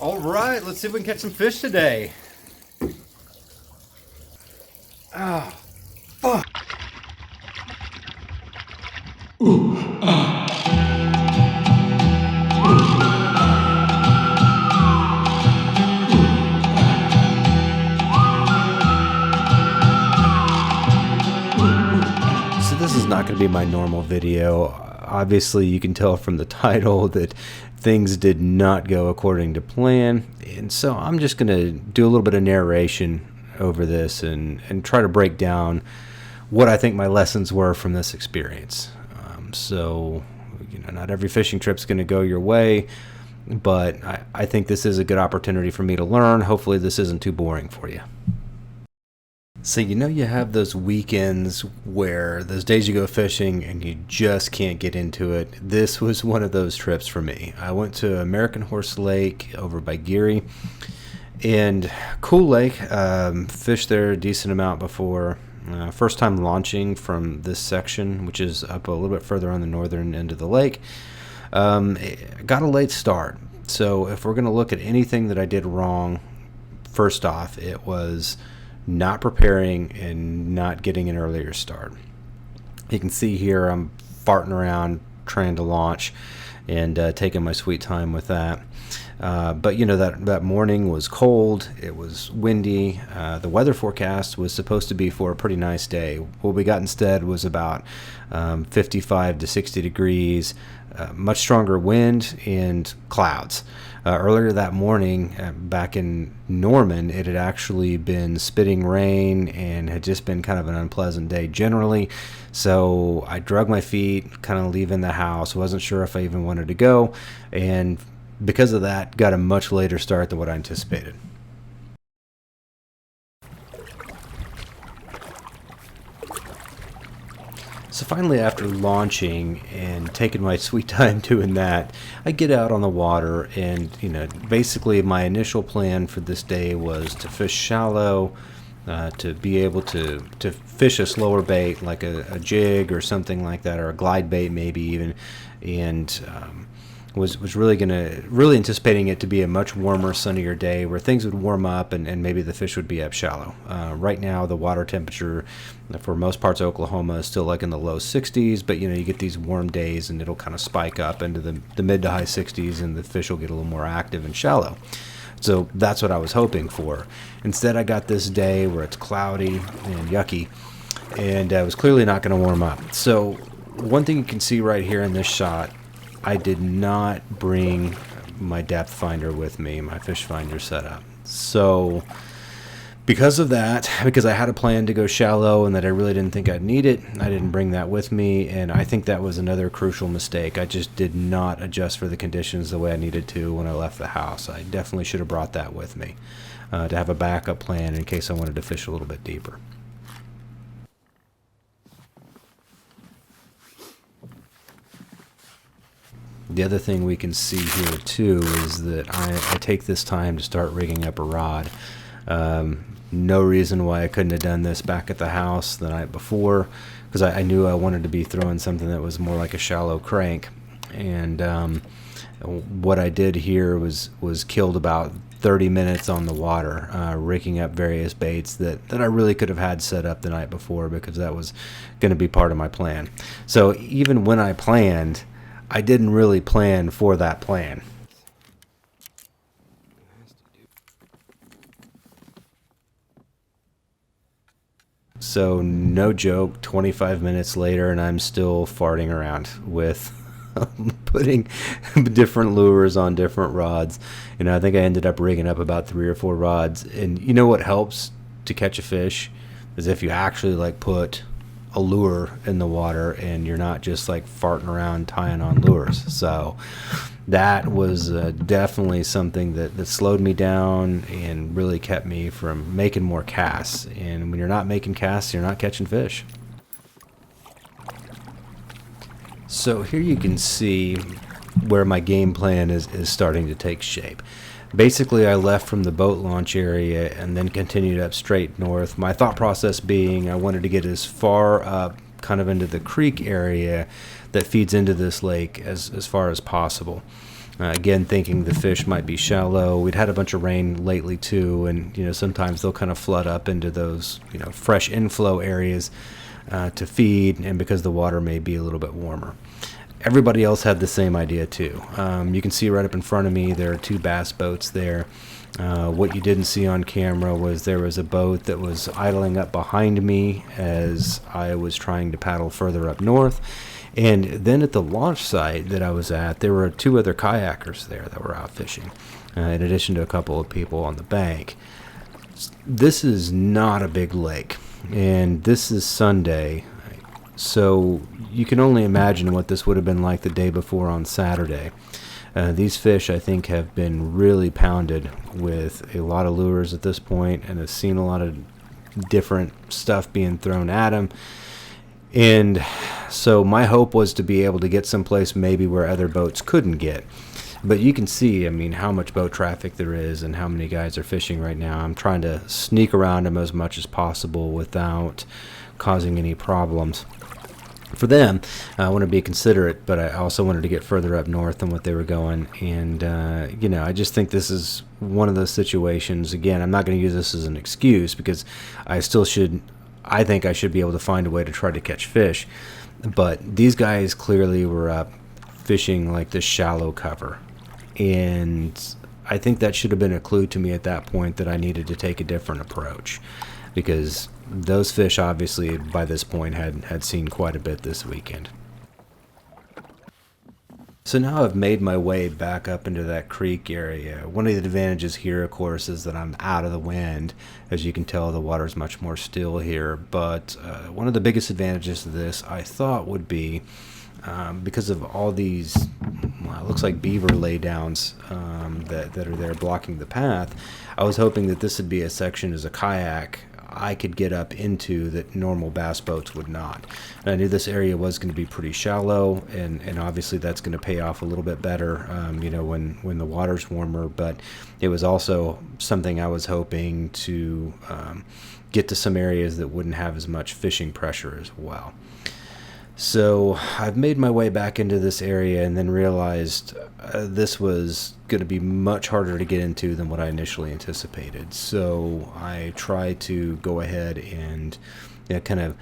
All right, let's see if we can catch some fish today. Ah, fuck. So this is not going to be my normal video. Obviously, you can tell from the title that things did not go according to plan, and so I'm just going to do a little bit of narration over this and try to break down what I think my lessons were from this experience. So, not every fishing trip's going to go your way, but I think this is a good opportunity for me to learn. Hopefully this isn't too boring for you. So you have those weekends where those days you go fishing and you just can't get into it. This was one of those trips for me. I went to American Horse Lake over by Geary, and cool lake. Fished there a decent amount before. First time launching from this section, which is up a little bit further on the northern end of the lake. Got a late start. So if we're going to look at anything that I did wrong, first off, it was not preparing and not getting an earlier start. You can see here I'm farting around trying to launch and taking my sweet time with that. But that morning was cold, it was windy. The weather forecast was supposed to be for a pretty nice day. What we got instead was about 55 to 60 degrees, much stronger wind and clouds. Earlier that morning, back in Norman, it had actually been spitting rain and had just been kind of an unpleasant day generally. So I drug my feet, kind of leaving the house. Wasn't sure if I even wanted to go, and because of that, got a much later start than what I anticipated. So finally, after launching and taking my sweet time doing that, I get out on the water, and basically my initial plan for this day was to fish shallow, to be able to fish a slower bait like a jig or something like that, or a glide bait maybe even, and was really anticipating it to be a much warmer, sunnier day where things would warm up and maybe the fish would be up shallow. Right now, the water temperature for most parts of Oklahoma is still like in the low 60s, but you get these warm days and it'll kind of spike up into the mid to high 60s, and the fish will get a little more active and shallow. So that's what I was hoping for. Instead, I got this day where it's cloudy and yucky, and it was clearly not going to warm up. So one thing you can see right here in this shot, I did not bring my depth finder with me, my fish finder setup. So because of that, because I had a plan to go shallow and that I really didn't think I'd need it, I didn't bring that with me, and I think that was another crucial mistake. I just did not adjust for the conditions the way I needed to when I left the house. I definitely should have brought that with me to have a backup plan in case I wanted to fish a little bit deeper. The other thing we can see here too is that I take this time to start rigging up a rod. No reason why I couldn't have done this back at the house the night before, because I knew I wanted to be throwing something that was more like a shallow crank. And what I did here was killed about 30 minutes on the water, rigging up various baits that I really could have had set up the night before, because that was going to be part of my plan. So even when I planned, I didn't really plan for that plan. So no joke, 25 minutes later and I'm still farting around with putting different lures on different rods. I think I ended up rigging up about 3 or 4 rods. And what helps to catch a fish is if you actually put a lure in the water and you're not just farting around tying on lures. So that was definitely something that slowed me down and really kept me from making more casts. And when you're not making casts, you're not catching fish. So here you can see where my game plan is starting to take shape. Basically, I left from the boat launch area and then continued up straight north. My thought process being I wanted to get as far up kind of into the creek area that feeds into this lake as far as possible. Again, thinking the fish might be shallow. We'd had a bunch of rain lately too, and sometimes they'll kind of flood up into those fresh inflow areas to feed, and because the water may be a little bit warmer. Everybody else had the same idea too. You can see right up in front of me there are 2 bass boats there. What you didn't see on camera was there was a boat that was idling up behind me as I was trying to paddle further up north. And then at the launch site that I was at, there were 2 other kayakers there that were out fishing, in addition to a couple of people on the bank. This is not a big lake, and this is Sunday, so you can only imagine what this would have been like the day before on Saturday. These fish, I think, have been really pounded with a lot of lures at this point, and have seen a lot of different stuff being thrown at them. And so my hope was to be able to get someplace maybe where other boats couldn't get. But you can see, how much boat traffic there is and how many guys are fishing right now. I'm trying to sneak around them as much as possible without causing any problems. For them, I want to be considerate, but I also wanted to get further up north than what they were going. And, I just think this is one of those situations. Again, I'm not going to use this as an excuse because I think I should be able to find a way to try to catch fish. But these guys clearly were up fishing like this shallow cover. And I think that should have been a clue to me at that point that I needed to take a different approach. Because those fish obviously by this point had seen quite a bit this weekend. So now I've made my way back up into that creek area. One of the advantages here, of course, is that I'm out of the wind. As you can tell, the water's much more still here. But one of the biggest advantages of this, I thought, would be because of all these, it looks like beaver laydowns that are there blocking the path. I was hoping that this would be a section as a kayak I could get up into that normal bass boats would not. And I knew this area was going to be pretty shallow, and obviously that's going to pay off a little bit better, when the water's warmer. But it was also something I was hoping to get to some areas that wouldn't have as much fishing pressure as well. So I've made my way back into this area and then realized this was going to be much harder to get into than what I initially anticipated. So I tried to go ahead and kind of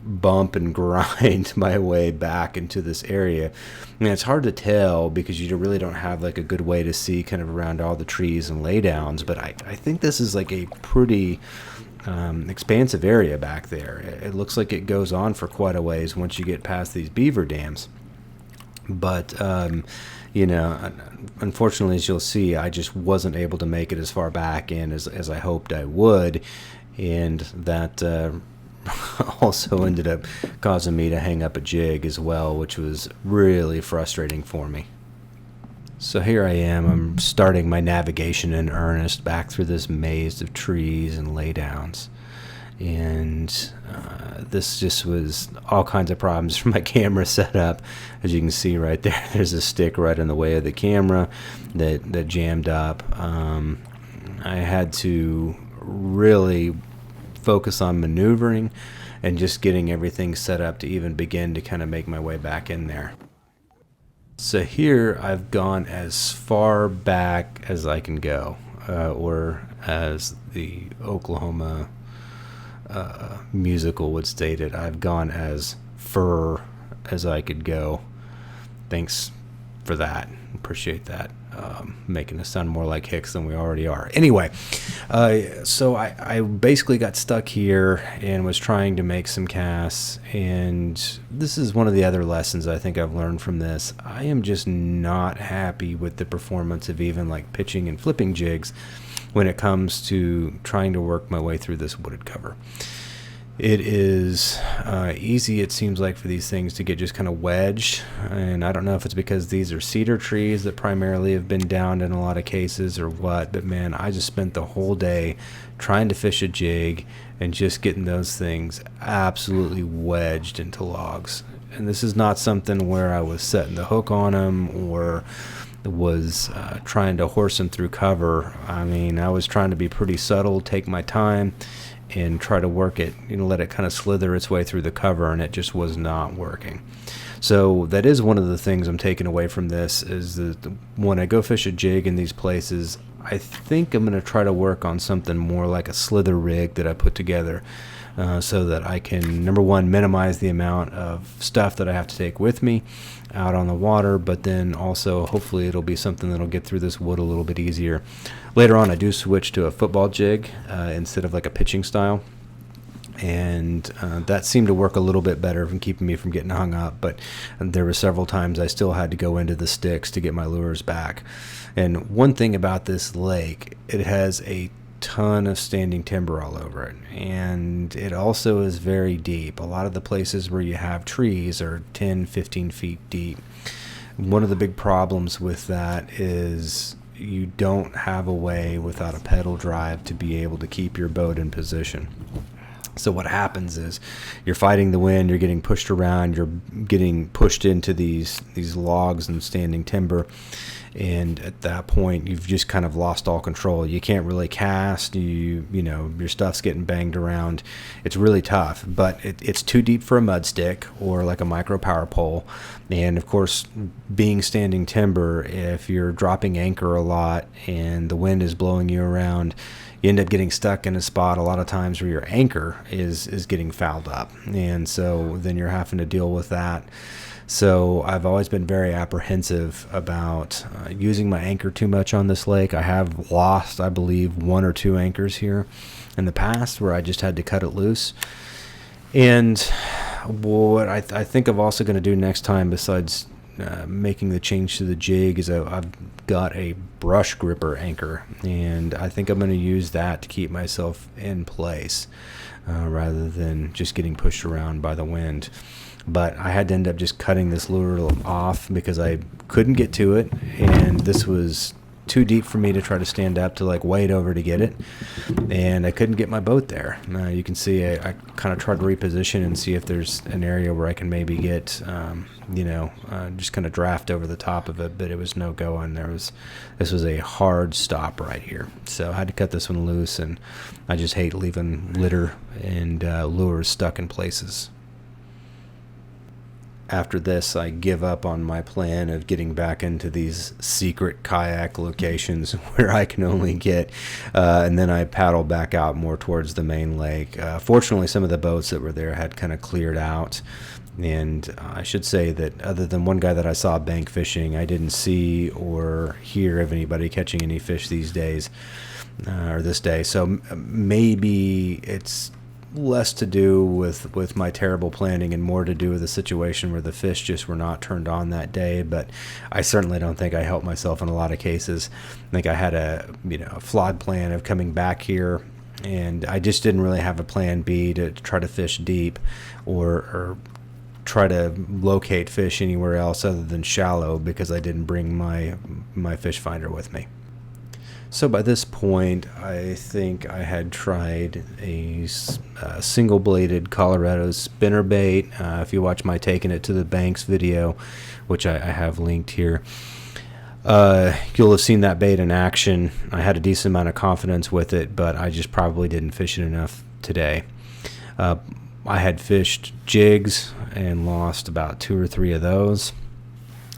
bump and grind my way back into this area. It's hard to tell because you really don't have like a good way to see kind of around all the trees and laydowns, but I think this is like a pretty expansive area back there. It looks like it goes on for quite a ways once you get past these beaver dams. But unfortunately, as you'll see, I just wasn't able to make it as far back in as I hoped I would, and that also ended up causing me to hang up a jig as well, which was really frustrating for me. So here I am, I'm starting my navigation in earnest back through this maze of trees and laydowns. And this just was all kinds of problems for my camera setup. As you can see right there, there's a stick right in the way of the camera that jammed up. I had to really focus on maneuvering and just getting everything set up to even begin to kind of make my way back in there. So here I've gone as far back as I can go, or as the Oklahoma musical would state it, I've gone as fur as I could go. Thanks for that. Appreciate that. Making us sound more like Hicks than we already are. Anyway, so I basically got stuck here and was trying to make some casts, and this is one of the other lessons I think I've learned from this. I am just not happy with the performance of even like pitching and flipping jigs when it comes to trying to work my way through this wooded cover. It is easy, it seems like, for these things to get just kind of wedged, and I don't know if it's because these are cedar trees that primarily have been downed in a lot of cases or what, but man, I just spent the whole day trying to fish a jig and just getting those things absolutely wedged into logs. And this is not something where I was setting the hook on them or was trying to horse him through cover. I mean, I was trying to be pretty subtle, take my time, and try to work it, let it kind of slither its way through the cover, and it just was not working. So that is one of the things I'm taking away from this, is that when I go fish a jig in these places, I think I'm going to try to work on something more like a slither rig that I put together, so that I can, number one, minimize the amount of stuff that I have to take with me out on the water, but then also hopefully it'll be something that'll get through this wood a little bit easier. Later on, I do switch to a football jig instead of like a pitching style, and that seemed to work a little bit better from keeping me from getting hung up, but there were several times I still had to go into the sticks to get my lures back. And one thing about this lake, it has a ton of standing timber all over it, and it also is very deep. A lot of the places where you have trees are 10-15 feet deep. One of the big problems with that is you don't have a way without a pedal drive to be able to keep your boat in position. So what happens is you're fighting the wind, you're getting pushed around, you're getting pushed into these logs and standing timber, and at that point you've just kind of lost all control. You can't really cast, you know, your stuff's getting banged around. It's really tough, but it's too deep for a mud stick or like a micro power pole. And of course, being standing timber, if you're dropping anchor a lot and the wind is blowing you around, you end up getting stuck in a spot a lot of times where your anchor is getting fouled up, and so then you're having to deal with that. So I've always been very apprehensive about using my anchor too much on this lake. I have lost, I believe, 1 or 2 anchors here in the past where I just had to cut it loose. And what I think I'm also going to do next time, besides making the change to the jig, is I've got a brush gripper anchor, and I think I'm going to use that to keep myself in place rather than just getting pushed around by the wind. But I had to end up just cutting this lure off because I couldn't get to it, and this was too deep for me to try to stand up to like wade over to get it, and I couldn't get my boat there. You can see I kind of tried to reposition and see if there's an area where I can maybe get just kind of draft over the top of it, but it was no go, and this was a hard stop right here. So I had to cut this one loose, and I just hate leaving litter and lures stuck in places. After this, I give up on my plan of getting back into these secret kayak locations where I can only get, and then I paddle back out more towards the main lake. Fortunately, some of the boats that were there had kind of cleared out, and I should say that other than one guy that I saw bank fishing, I didn't see or hear of anybody catching any fish these days, or this day. So maybe it's less to do with my terrible planning and more to do with the situation where the fish just were not turned on that day. But I certainly don't think I helped myself in a lot of cases. I think I had a flawed plan of coming back here, and I just didn't really have a plan B to try to fish deep or try to locate fish anywhere else other than shallow, because I didn't bring my fish finder with me. So by this point, I think I had tried a single-bladed Colorado spinnerbait. If you watch my Taking It to the Banks video, which I have linked here, you'll have seen that bait in action. I had a decent amount of confidence with it, but I just probably didn't fish it enough today. I had fished jigs and lost about 2 or 3 of those.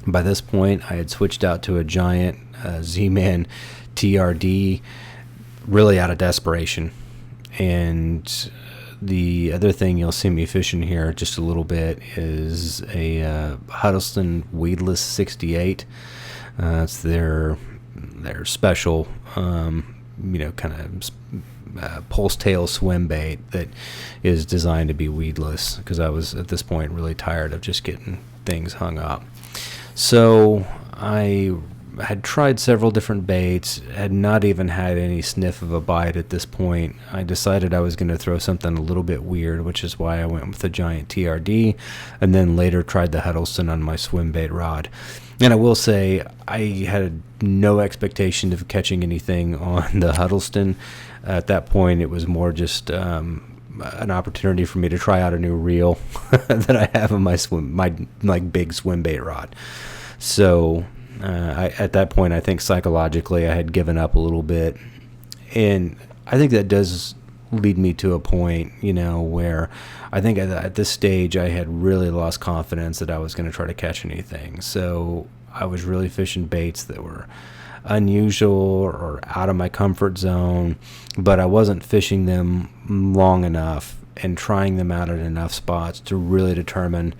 By this point, I had switched out to a giant Z-Man TRD, really out of desperation. And the other thing you'll see me fishing here just a little bit is a Huddleston Weedless 68. It's their special kind of pulse tail swim bait that is designed to be weedless, because I was at this point really tired of just getting things hung up. So I had tried several different baits, had not even had any sniff of a bite at this point. I decided I was going to throw something a little bit weird, which is why I went with the giant TRD, and then later tried the Huddleston on my swim bait rod. And I will say, I had no expectation of catching anything on the Huddleston. At that point, it was more just an opportunity for me to try out a new reel that I have on my big swim bait rod. So At that point, I think psychologically I had given up a little bit. And I think that does lead me to a point, where I think at this stage I had really lost confidence that I was going to try to catch anything. So I was really fishing baits that were unusual or out of my comfort zone, but I wasn't fishing them long enough and trying them out at enough spots to really determine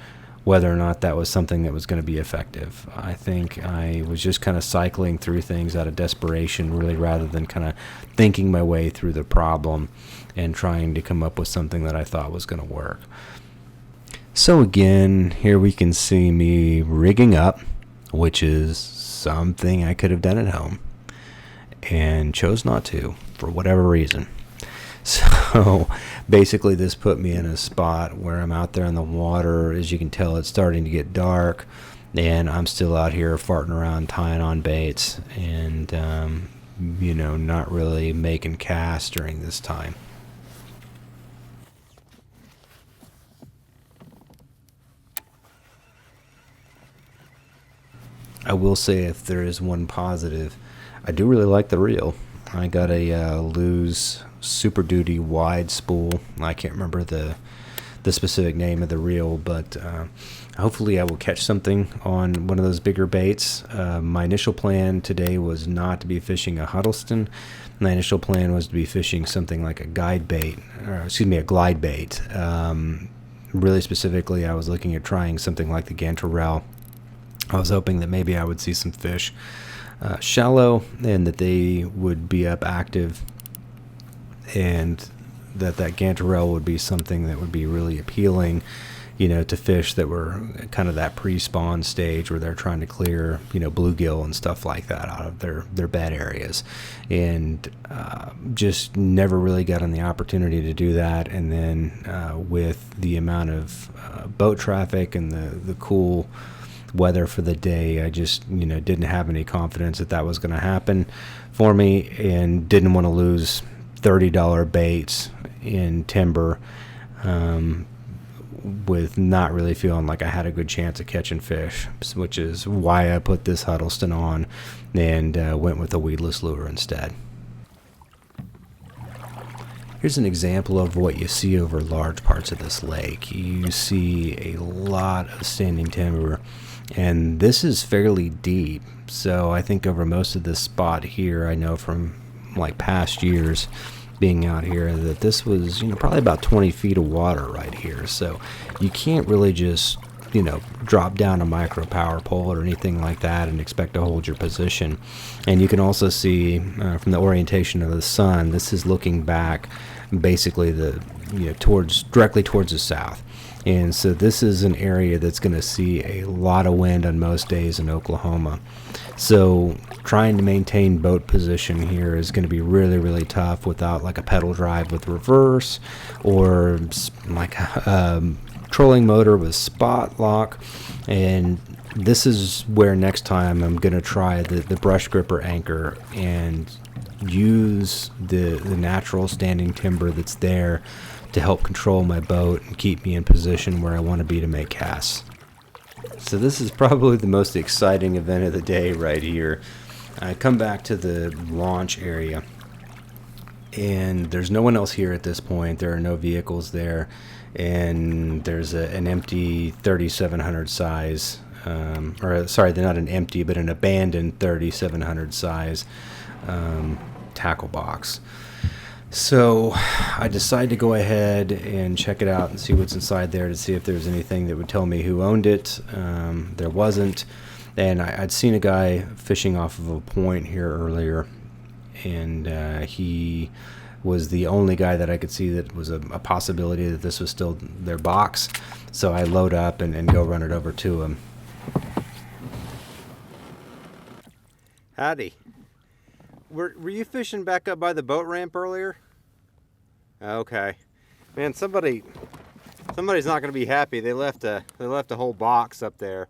whether or not that was something that was going to be effective. I think I was just kind of cycling through things out of desperation, really, rather than kind of thinking my way through the problem and trying to come up with something that I thought was going to work. So again, here we can see me rigging up, which is something I could have done at home and chose not to for whatever reason. So basically this put me in a spot where I'm out there in the water. As you can tell, it's starting to get dark, and I'm still out here farting around, tying on baits, and not really making casts during this time. I will say, if there is one positive, I do really like the reel. I got a Lew's Super Duty wide spool. I can't remember the specific name of the reel, but hopefully I will catch something on one of those bigger baits. My initial plan today was not to be fishing a Huddleston. My initial plan was to be fishing something like a glide bait. Really specifically, I was looking at trying something like the Gantarel. I was hoping that maybe I would see some fish shallow, and that they would be up active, and that Gantarel would be something that would be really appealing, to fish that were kind of that pre-spawn stage where they're trying to clear, bluegill and stuff like that out of their bed areas, and just never really got on the opportunity to do that. And then with the amount of boat traffic and the cool weather for the day, I just didn't have any confidence that was going to happen for me, and didn't want to lose $30 baits in timber with not really feeling like I had a good chance of catching fish, which is why I put this Huddleston on and went with a weedless lure instead. Here's an example of what you see over large parts of this lake. You see a lot of standing timber, and this is fairly deep. So I think over most of this spot here, I know from like past years being out here, that this was probably about 20 feet of water right here. So you can't really just drop down a micro power pole or anything like that and expect to hold your position. And you can also see from the orientation of the sun, this is looking back basically directly towards the south. And so this is an area that's going to see a lot of wind on most days in Oklahoma. So trying to maintain boat position here is going to be really, really tough without like a pedal drive with reverse, or like a trolling motor with spot lock. And this is where next time I'm going to try the brush gripper anchor and use the natural standing timber that's there to help control my boat and keep me in position where I want to be to make casts. So this is probably the most exciting event of the day right here. I come back to the launch area, and there's no one else here at this point. There are no vehicles there, and there's an empty 3700 size, they're not an empty, but an abandoned 3700 size tackle box. So I decided to go ahead and check it out and see what's inside there, to see if there's anything that would tell me who owned it. There wasn't. And I'd seen a guy fishing off of a point here earlier, and he was the only guy that I could see that was a possibility that this was still their box. So I load up and go run it over to him. Howdy. Were you fishing back up by the boat ramp earlier? Okay. Man, somebody's not going to be happy. They left a whole box up there.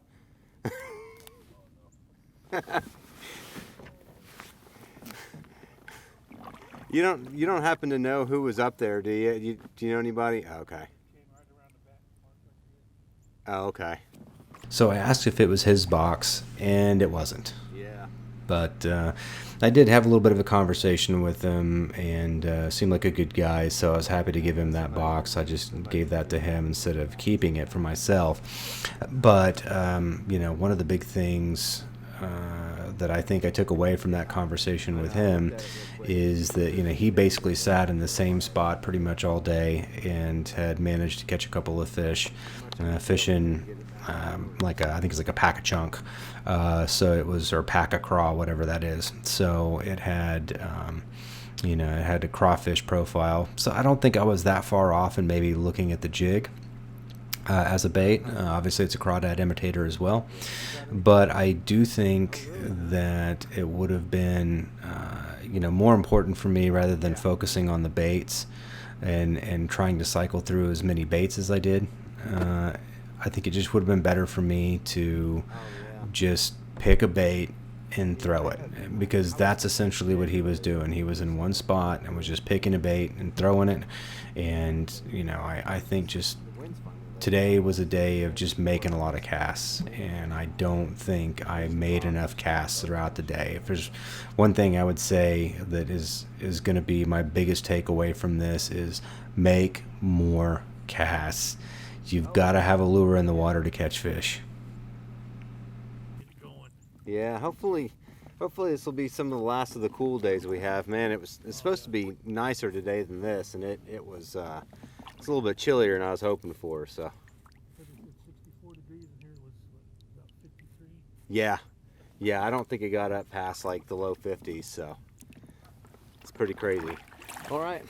You don't happen to know who was up there, do you? Do you know anybody? Okay. Oh, okay. So I asked if it was his box, and it wasn't. Yeah. But I did have a little bit of a conversation with him, and seemed like a good guy, so I was happy to give him that box. I just gave that to him instead of keeping it for myself. But, you know, one of the big things that I think I took away from that conversation with him is that, you know, he basically sat in the same spot pretty much all day and had managed to catch a couple of fish, fishing I think it's like a pack a chunk, so it was, or pack a craw, whatever that is. So it had, you know, it had a crawfish profile. So I don't think I was that far off in maybe looking at the jig as a bait. Obviously, it's a crawdad imitator as well, but I do think that it would have been, you know, more important for me rather than focusing on the baits and trying to cycle through as many baits as I did. I think it just would have been better for me to just pick a bait and throw it, because that's essentially what he was doing. He was in one spot and was just picking a bait and throwing it. And, you know, I think just today was a day of just making a lot of casts, and I don't think I made enough casts throughout the day. If there's one thing I would say that is going to be my biggest takeaway from this, is make more casts. You've got to have a lure in the water to catch fish. Yeah, hopefully this will be some of the last of the cool days we have. Man, it's supposed to be nicer today than this, and it was it's a little bit chillier than I was hoping for. So. 64 degrees in here was about 53. Yeah, I don't think it got up past like the low 50s, so it's pretty crazy. All right.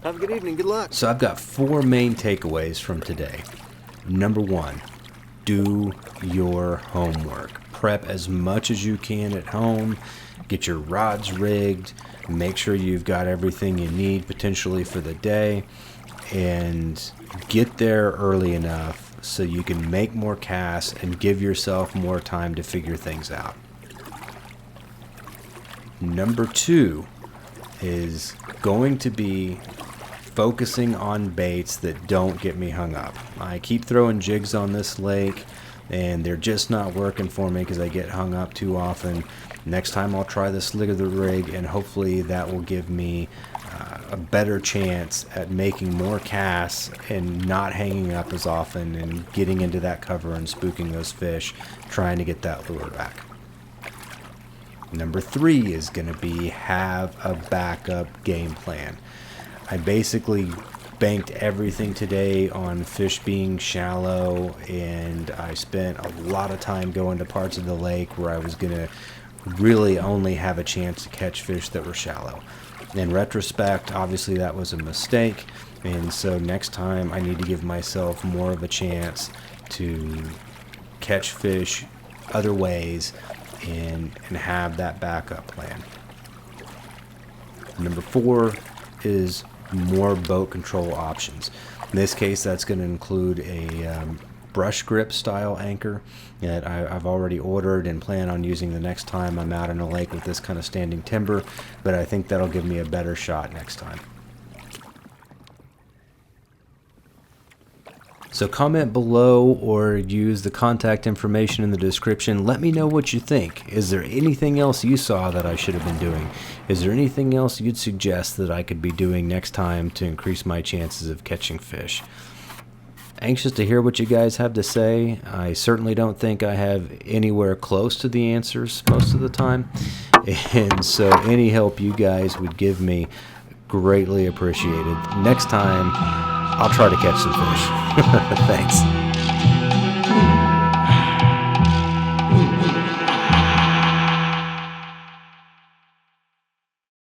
Have a good evening. Good luck. So I've got 4 main takeaways from today. Number 1, do your homework. Prep as much as you can at home. Get your rods rigged. Make sure you've got everything you need potentially for the day. And get there early enough so you can make more casts and give yourself more time to figure things out. Number 2 is going to be focusing on baits that don't get me hung up. I keep throwing jigs on this lake, and they're just not working for me because I get hung up too often. Next time I'll try the slick of the rig, and hopefully that will give me a better chance at making more casts and not hanging up as often and getting into that cover and spooking those fish, trying to get that lure back. Number 3 is going to be have a backup game plan. I basically banked everything today on fish being shallow, and I spent a lot of time going to parts of the lake where I was going to really only have a chance to catch fish that were shallow. In retrospect, obviously that was a mistake, and so next time I need to give myself more of a chance to catch fish other ways and have that backup plan. Number 4 is more boat control options. In this case, that's going to include a brush grip style anchor that I've already ordered and plan on using the next time I'm out in a lake with this kind of standing timber, but I think that'll give me a better shot next time. So comment below or use the contact information in the description. Let me know what you think. Is there anything else you saw that I should have been doing? Is there anything else you'd suggest that I could be doing next time to increase my chances of catching fish? Anxious to hear what you guys have to say. I certainly don't think I have anywhere close to the answers most of the time. And so any help you guys would give me, greatly appreciated. Next time, I'll try to catch some fish. Thanks.